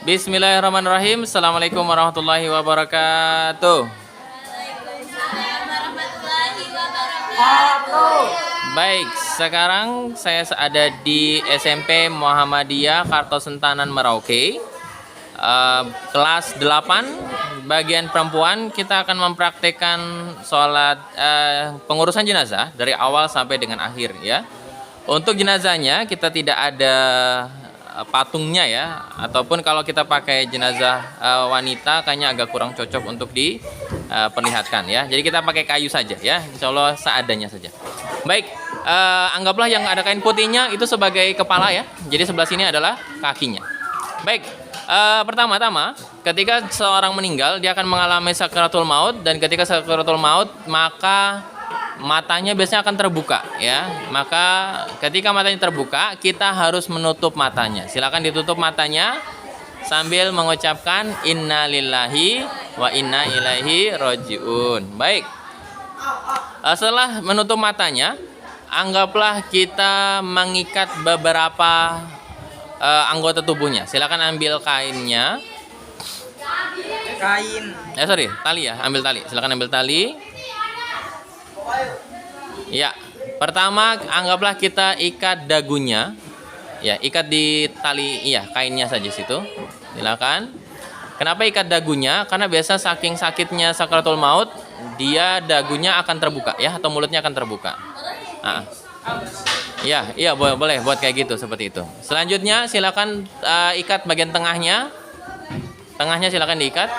Bismillahirrahmanirrahim. Assalamualaikum warahmatullahi wabarakatuh. Waalaikumsalam warahmatullahi wabarakatuh. Baik, sekarang saya ada di SMP Muhammadiyah Kartosentanan Merauke, kelas 8, bagian perempuan. Kita akan mempraktekkan sholat pengurusan jenazah dari awal sampai dengan akhir ya. Untuk jenazahnya kita tidak ada patungnya ya, ataupun kalau kita pakai jenazah wanita kayaknya agak kurang cocok untuk diperlihatkan ya. Jadi kita pakai kayu saja ya, insya Allah seadanya saja. Baik, anggaplah yang ada kain putihnya itu sebagai kepala ya. Jadi sebelah sini adalah kakinya. Baik, pertama-tama ketika seorang meninggal dia akan mengalami sakaratul maut, dan ketika sakaratul maut maka matanya biasanya akan terbuka ya. Maka ketika matanya terbuka kita harus menutup matanya. Silakan ditutup matanya sambil mengucapkan innalillahi wa inna ilaihi rojiun. Baik, setelah menutup matanya, anggaplah kita mengikat beberapa anggota tubuhnya. Silakan ambil kainnya. Tali ya, ambil tali. Silakan ambil tali. Ya, pertama anggaplah kita ikat dagunya. Ya, ikat di tali, iya, kainnya saja situ. Silakan. Kenapa ikat dagunya? Karena biasa saking sakitnya sakaratul maut, dia dagunya akan terbuka ya, atau mulutnya akan terbuka. Nah. Ya, iya boleh buat kayak gitu seperti itu. Selanjutnya silakan ikat bagian tengahnya. Tengahnya silakan diikat.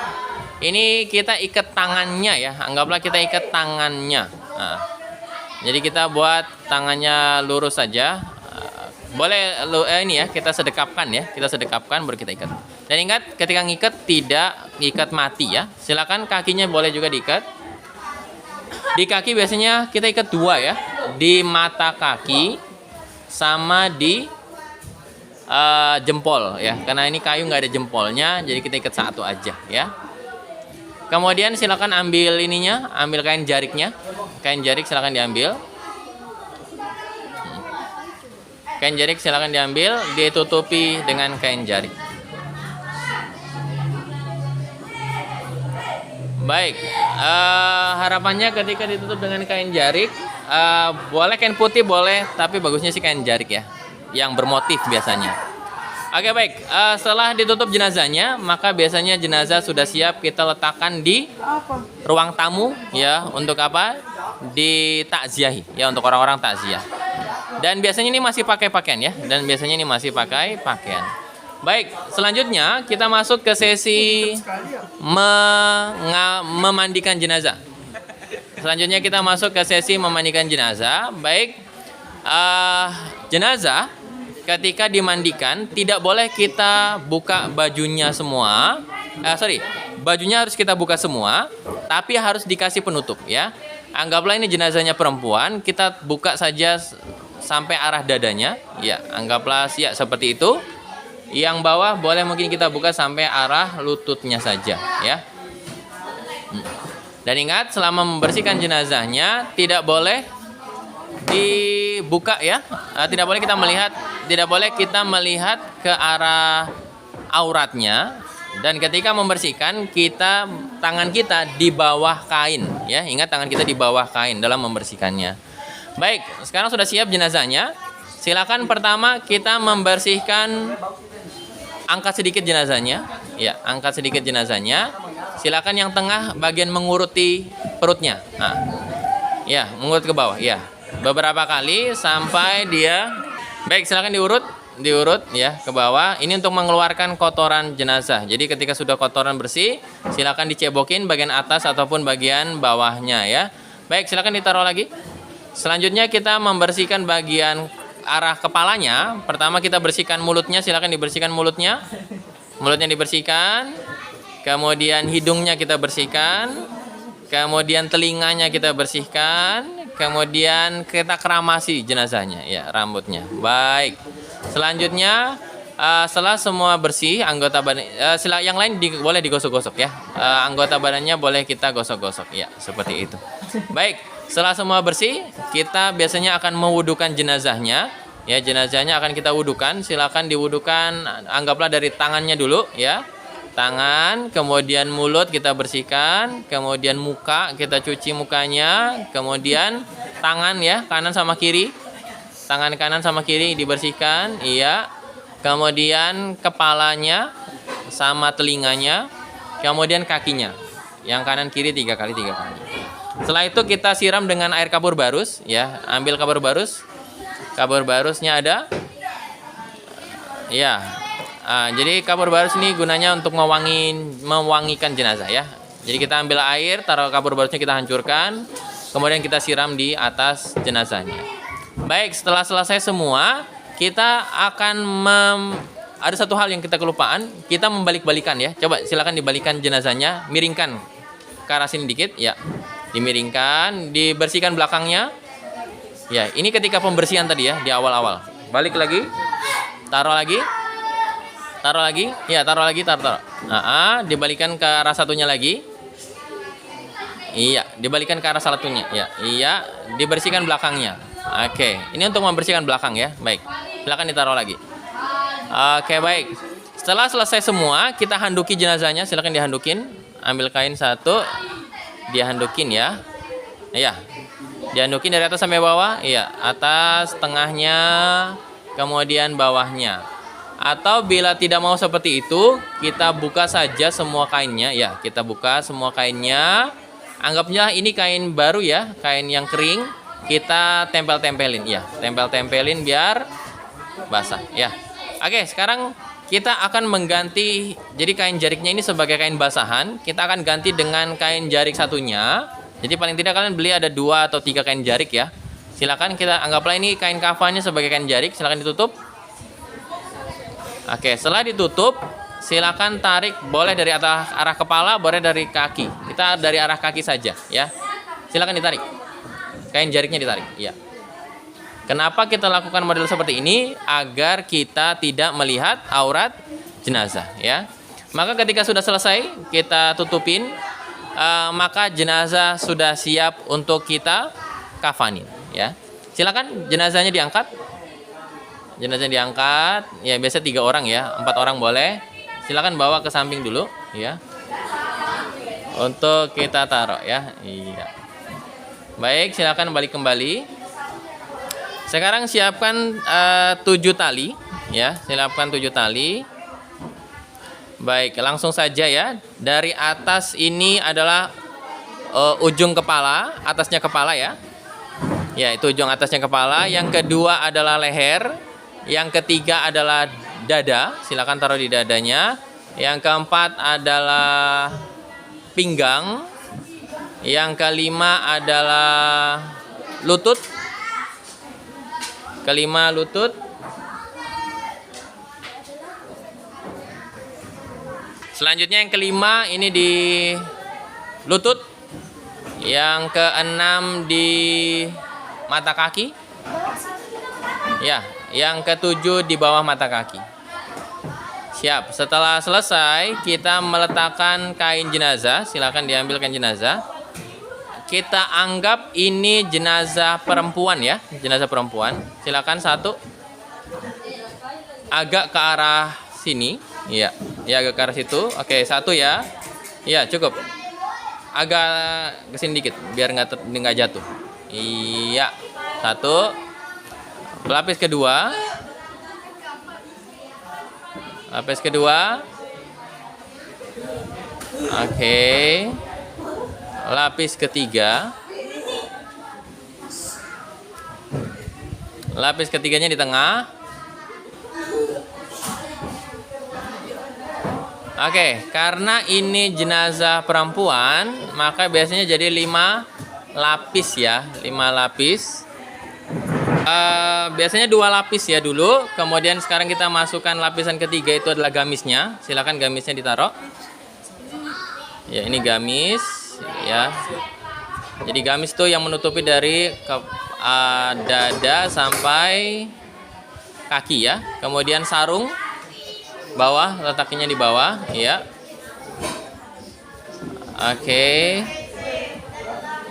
Ini kita ikat tangannya ya. Anggaplah kita ikat tangannya. Nah, jadi kita buat tangannya lurus saja. Boleh ini ya, kita sedekapkan ya. Kita sedekapkan baru kita ikat. Dan ingat ketika ngikat tidak ikat mati ya. Silakan kakinya boleh juga diikat. Di kaki biasanya kita ikat dua ya. Di mata kaki sama di jempol ya. Karena ini kayu nggak ada jempolnya, jadi kita ikat satu aja ya. Kemudian silakan ambil ininya, ambil kain jariknya. Kain jarik silakan diambil. Kain jarik silakan diambil, ditutupi dengan kain jarik. Baik, harapannya ketika ditutup dengan kain jarik, boleh kain putih boleh, tapi bagusnya sih kain jarik ya, yang bermotif biasanya. Oke baik, setelah ditutup jenazahnya, maka biasanya jenazah sudah siap kita letakkan di ruang tamu ya. Untuk apa? Di takziahi ya, untuk orang-orang takziah. Dan biasanya ini masih pakai pakaian ya, dan biasanya ini masih pakai pakaian. Baik, selanjutnya kita masuk ke sesi memandikan jenazah. Selanjutnya kita masuk ke sesi memandikan jenazah. Baik, jenazah ketika dimandikan tidak boleh kita buka bajunya semua. Bajunya harus kita buka semua, tapi harus dikasih penutup ya. Anggaplah ini jenazahnya perempuan, kita buka saja sampai arah dadanya. Ya, anggaplah ya seperti itu. Yang bawah boleh mungkin kita buka sampai arah lututnya saja ya. Dan ingat, selama membersihkan jenazahnya tidak boleh dibuka ya. Tidak boleh kita melihat ke arah auratnya. Dan ketika membersihkan, tangan kita di bawah kain ya. Ingat, tangan kita di bawah kain dalam membersihkannya. Baik, sekarang sudah siap jenazahnya. Silakan pertama kita membersihkan, angkat sedikit jenazahnya. Ya, angkat sedikit jenazahnya. Silakan yang tengah bagian menguruti perutnya. Nah, ya, mengurut ke bawah. Ya, beberapa kali sampai dia. Baik, silakan diurut ya ke bawah. Ini untuk mengeluarkan kotoran jenazah. Jadi ketika sudah kotoran bersih, silakan dicebokin bagian atas ataupun bagian bawahnya ya. Baik, silakan ditaruh lagi. Selanjutnya kita membersihkan bagian arah kepalanya. Pertama kita bersihkan mulutnya, silakan dibersihkan mulutnya. Mulutnya dibersihkan. Kemudian hidungnya kita bersihkan. Kemudian telinganya kita bersihkan. Kemudian kita keramasi jenazahnya ya, rambutnya. Baik. Selanjutnya setelah semua bersih anggota badan, yang lain boleh digosok-gosok ya. Anggota badannya boleh kita gosok-gosok ya, seperti itu. Baik, setelah semua bersih, kita biasanya akan mewudukan jenazahnya. Ya, jenazahnya akan kita wudukan. Silakan diwudukan, anggaplah dari tangannya dulu ya. Tangan, kemudian mulut kita bersihkan, kemudian muka kita cuci mukanya, kemudian tangan ya, kanan sama kiri. Tangan kanan sama kiri dibersihkan, iya. Kemudian kepalanya sama telinganya, kemudian kakinya. Yang kanan kiri 3 kali. Setelah itu kita siram dengan air kapur barus ya. Ambil kapur barus. Kapur barusnya ada? Ya. Jadi kapur barus ini gunanya untuk mewangikan jenazah ya. Jadi kita ambil air, taruh kapur barusnya, kita hancurkan, kemudian kita siram di atas jenazahnya. Baik, setelah selesai semua, kita akan ada satu hal yang kita kelupaan, kita membalik-balikan ya. Coba silakan dibalikan jenazahnya, miringkan ke arah sini dikit, ya. Dimiringkan, dibersihkan belakangnya. Ya, ini ketika pembersihan tadi ya, di awal-awal. Balik lagi, taruh lagi. Ya, taruh lagi. Dibalikan ke arah satunya lagi. Iya, dibalikan ke arah satunya. Ya, iya, dibersihkan belakangnya. Oke, ini untuk membersihkan belakang ya. Baik, belakang ditaruh lagi. Oke, baik. Setelah selesai semua, kita handuki jenazahnya. Silakan dihandukin. Ambil kain satu, dihandukin ya. Iya, dihandukin dari atas sampai bawah. Iya, atas, tengahnya, kemudian bawahnya. Atau bila tidak mau seperti itu, kita buka saja semua kainnya. Ya, kita buka semua kainnya. Anggapnya ini kain baru ya, kain yang kering. Kita tempel-tempelin ya, tempel-tempelin biar basah ya. Oke, sekarang kita akan mengganti, jadi kain jariknya ini sebagai kain basahan, kita akan ganti dengan kain jarik satunya. Jadi paling tidak kalian beli ada 2 atau 3 kain jarik ya. Silakan, kita anggaplah ini kain kafannya sebagai kain jarik. Silakan ditutup. Oke, setelah ditutup, silakan tarik, boleh dari arah kepala, boleh dari kaki. Kita dari arah kaki saja ya. Silakan ditarik. Kain jariknya ditarik, ya. Kenapa kita lakukan model seperti ini? Agar kita tidak melihat aurat jenazah, ya. Maka ketika sudah selesai, kita tutupin, maka jenazah sudah siap untuk kita kafanin, ya. Silakan jenazahnya diangkat. Jenazahnya diangkat, ya biasa 3 orang ya, 4 orang boleh. Silakan bawa ke samping dulu, ya. Untuk kita taruh, ya, iya. Baik, silakan balik kembali. Sekarang siapkan 7 tali, ya. Siapkan 7 tali. Baik, langsung saja ya. Dari atas ini adalah ujung kepala, atasnya kepala ya. Ya, itu ujung atasnya kepala. Yang kedua adalah leher. Yang ketiga adalah dada. Silakan taruh di dadanya. Yang keempat adalah pinggang. Yang kelima adalah lutut. Kelima lutut. Selanjutnya yang kelima ini di lutut. Yang keenam di mata kaki. Ya, yang ketujuh di bawah mata kaki. Siap. Setelah selesai, kita meletakkan kain jenazah. Silakan diambil kain jenazah. Kita anggap ini jenazah perempuan ya, jenazah perempuan. Silakan satu, agak ke arah sini, iya, ya agak ke arah situ. Oke, satu ya, iya cukup. Agak ke sini dikit, biar nggak jatuh. Iya, satu. Lapis kedua, lapis kedua. Oke. Lapis ketiga. Lapis ketiganya di tengah. Oke, karena ini jenazah perempuan, maka biasanya jadi 5 lapis ya, 5 lapis. Biasanya 2 lapis ya dulu, kemudian sekarang kita masukkan lapisan ketiga, itu adalah gamisnya. Silakan gamisnya ditaruh. Ya, ini gamis. Ya, jadi gamis tuh yang menutupi dari dada sampai kaki ya. Kemudian sarung bawah, letaknya di bawah ya. Oke,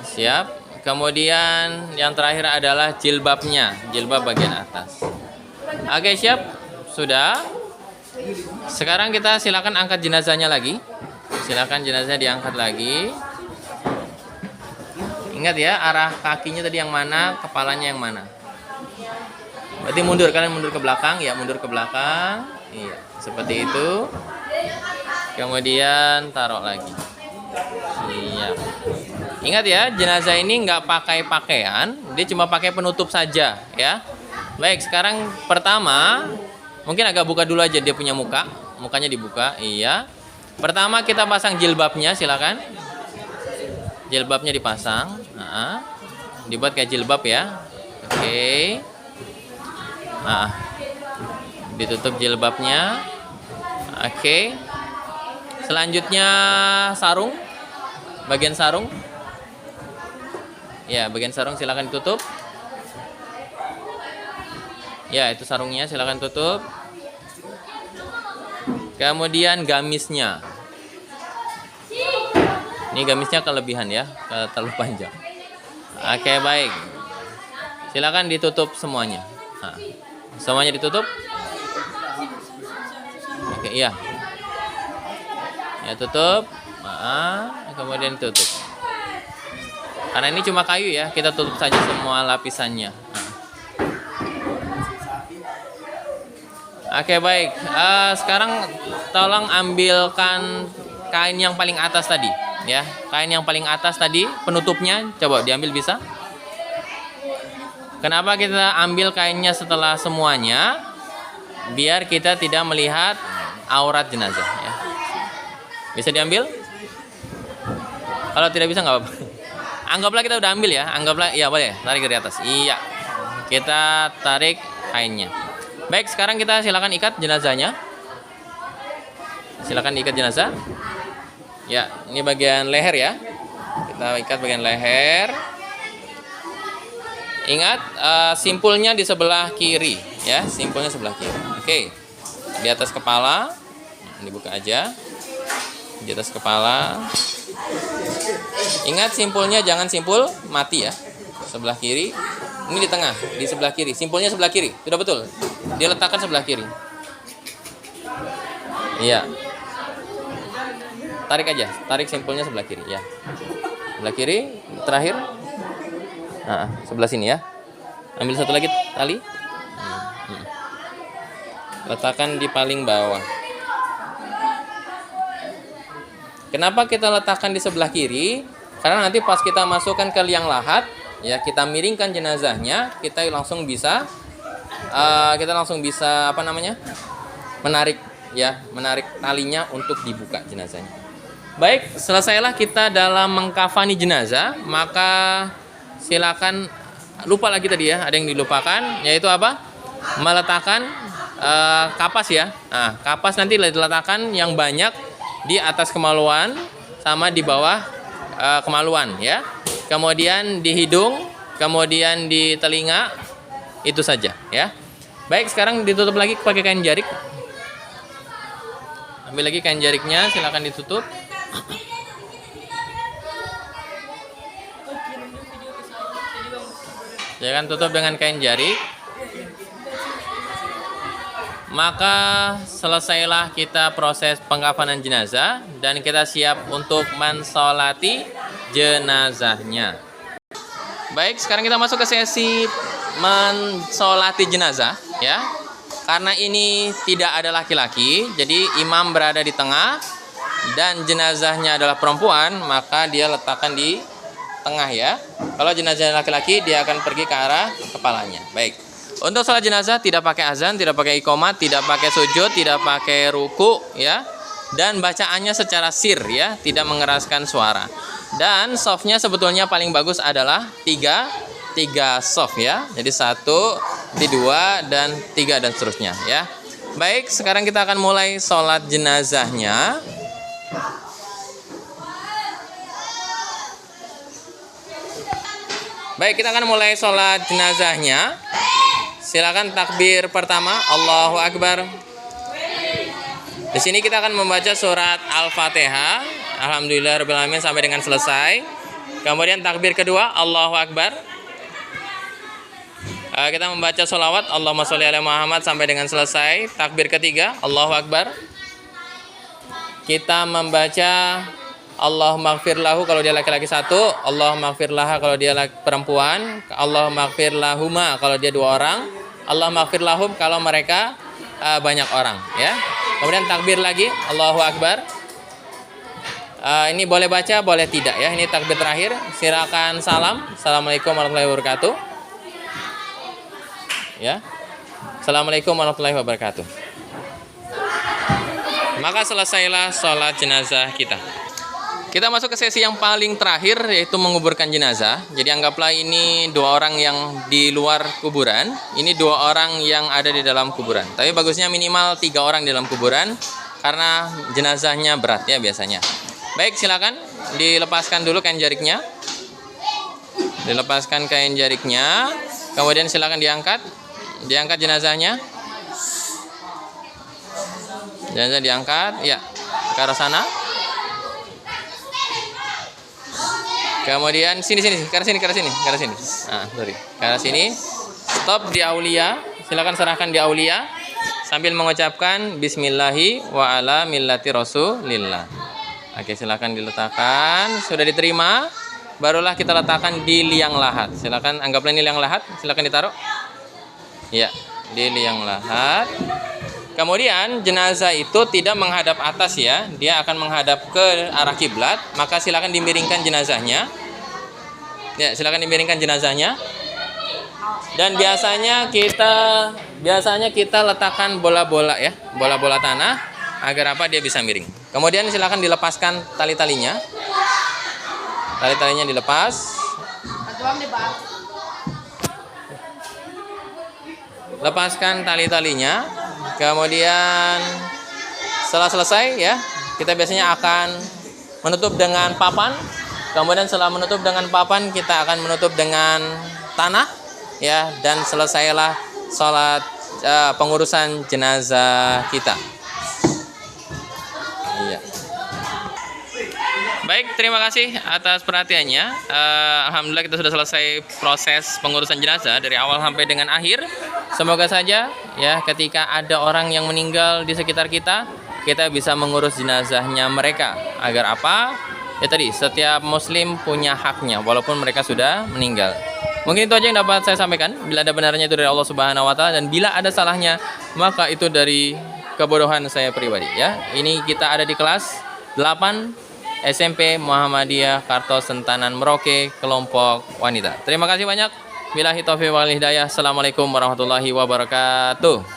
siap. Kemudian yang terakhir adalah jilbabnya, jilbab bagian atas. Oke, siap? Sudah. Sekarang kita silakan angkat jenazahnya lagi. Silakan jenazah diangkat lagi. Ingat ya, arah kakinya tadi yang mana, kepalanya yang mana. Berarti mundur, kalian mundur ke belakang, ya mundur ke belakang. Iya, seperti itu. Kemudian taruh lagi. Siap. Ingat ya, jenazah ini nggak pakai pakaian, dia cuma pakai penutup saja, ya. Baik, sekarang pertama, mungkin agak buka dulu aja dia punya muka, mukanya dibuka, iya. Pertama kita pasang jilbabnya, silakan. Jilbabnya dipasang, dibuat kayak jilbab ya. Oke. Ditutup jilbabnya. Oke. Selanjutnya sarung, bagian sarung. Ya, bagian sarung silakan ditutup. Ya, itu sarungnya silakan tutup. Kemudian gamisnya. Ini gamisnya kelebihan ya, terlalu panjang. Oke, baik. Silakan ditutup semuanya. Semuanya ditutup. Oke, iya. Ya, tutup. Kemudian tutup. Karena ini cuma kayu ya, kita tutup saja semua lapisannya. Oke, baik. Sekarang tolong ambilkan kain yang paling atas tadi, ya. Kain yang paling atas tadi, penutupnya coba diambil bisa? Kenapa kita ambil kainnya setelah semuanya? Biar kita tidak melihat aurat jenazah, ya. Bisa diambil? Kalau tidak bisa nggak apa-apa. Anggaplah kita udah ambil ya. Anggaplah, ya boleh. Tarik dari atas. Iya. Kita tarik kainnya. Baik, sekarang kita silakan ikat jenazahnya. Silakan diikat jenazah. Ya, ini bagian leher ya. Kita ikat bagian leher. Ingat, simpulnya di sebelah kiri ya. Simpulnya sebelah kiri. Oke. Di atas kepala. Dibuka aja. Di atas kepala. Ingat simpulnya jangan simpul mati ya. Sebelah kiri. Ini di tengah, di sebelah kiri. Simpulnya sebelah kiri. Sudah betul. Dia letakkan sebelah kiri. Iya. Tarik aja. Tarik simpulnya sebelah kiri ya. Sebelah kiri terakhir. Sebelah sini ya. Ambil satu lagi tali. Letakkan di paling bawah. Kenapa kita letakkan di sebelah kiri? Karena nanti pas kita masukkan ke liang lahat, ya kita miringkan jenazahnya, kita langsung bisa menarik ya, menarik talinya untuk dibuka jenazahnya. Baik, selesailah kita dalam mengkafani jenazah, maka silakan lupa lagi tadi ya, ada yang dilupakan, yaitu apa? Meletakkan kapas ya. Nah, kapas nanti diletakkan yang banyak di atas kemaluan sama di bawah kemaluan ya. Kemudian di hidung, kemudian di telinga, itu saja ya. Baik, sekarang ditutup lagi pakai kain jarik. Ambil lagi kain jariknya, silakan ditutup. Jangan tutup dengan kain jarik. Maka selesailah kita proses pengkafanan jenazah dan kita siap untuk mensolati jenazahnya. Baik, sekarang kita masuk ke sesi mensolati jenazah ya. Karena ini tidak ada laki-laki, jadi imam berada di tengah dan jenazahnya adalah perempuan, maka dia letakkan di tengah ya. Kalau jenazah laki-laki, dia akan pergi ke arah kepalanya. Baik. Untuk sholat jenazah tidak pakai azan, tidak pakai iqomat, tidak pakai sujud, tidak pakai ruku ya. Dan bacaannya secara sir ya, tidak mengeraskan suara. Dan softnya sebetulnya paling bagus adalah tiga soft ya. Jadi 1, 2, dan 3 dan seterusnya ya. Baik, sekarang kita akan mulai sholat jenazahnya. Baik, kita akan mulai sholat jenazahnya. Silakan takbir pertama, Allahu Akbar. Di sini kita akan membaca surat Al-Fatihah, Alhamdulillahirabbil alamin sampai dengan selesai. Kemudian takbir kedua, Allahu Akbar. Kita membaca sholawat Allahumma sholli ala Muhammad sampai dengan selesai. Takbir ketiga, Allahu Akbar. Kita membaca Allahumma gfir lahu kalau dia laki-laki satu, Allahumma gfir laha kalau dia perempuan, Allahumma gfir lahuma kalau dia dua orang, Allahumma gfir lahum kalau mereka banyak orang, ya. Kemudian takbir lagi, Allahu Akbar. Ini boleh baca, boleh tidak, ya. Ini takbir terakhir. Silakan salam. Assalamualaikum warahmatullahi wabarakatuh. Ya. Assalamualaikum warahmatullahi wabarakatuh. Maka selesailah sholat jenazah kita. Kita masuk ke sesi yang paling terakhir, yaitu menguburkan jenazah. Jadi anggaplah ini 2 orang yang di luar kuburan, ini 2 orang yang ada di dalam kuburan. Tapi bagusnya minimal 3 orang di dalam kuburan, karena jenazahnya berat ya biasanya. Baik, silakan dilepaskan dulu kain jariknya. Dilepaskan kain jariknya. Kemudian silakan diangkat. Diangkat jenazahnya. Jenazah diangkat, ya, ke arah sana. Kemudian sini, ke arah sini. Sorry. Ke arah sini. Stop di aulia. Silakan serahkan di aulia sambil mengucapkan bismillahi wa ala millati rasulillah. Oke, silakan diletakkan. Sudah diterima, barulah kita letakkan di liang lahat. Silakan, anggaplah ini liang lahat. Silakan ditaruh. Ya, di liang lahat. Kemudian jenazah itu tidak menghadap atas ya, dia akan menghadap ke arah kiblat. Maka silakan dimiringkan jenazahnya. Ya, silakan dimiringkan jenazahnya. Dan biasanya kita letakkan bola-bola ya, bola-bola tanah agar apa dia bisa miring. Kemudian silakan dilepaskan tali-talinya. Tali-talinya dilepas. Lepaskan tali-talinya. Kemudian setelah selesai ya, kita biasanya akan menutup dengan papan. Kemudian setelah menutup dengan papan, kita akan menutup dengan tanah ya, dan selesailah sholat pengurusan jenazah kita. Iya. Baik, terima kasih atas perhatiannya. Alhamdulillah kita sudah selesai proses pengurusan jenazah dari awal sampai dengan akhir. Semoga saja ya ketika ada orang yang meninggal di sekitar kita, kita bisa mengurus jenazahnya mereka. Agar apa? Ya tadi, setiap muslim punya haknya walaupun mereka sudah meninggal. Mungkin itu aja yang dapat saya sampaikan. Bila ada benarnya itu dari Allah Subhanahu wa taala, dan bila ada salahnya maka itu dari kebodohan saya pribadi ya. Ini kita ada di kelas 8 SMP Muhammadiyah Kartosentanan Merauke, kelompok wanita. Terima kasih banyak. Billahi taufiq wal hidayah. Assalamualaikum warahmatullahi wabarakatuh.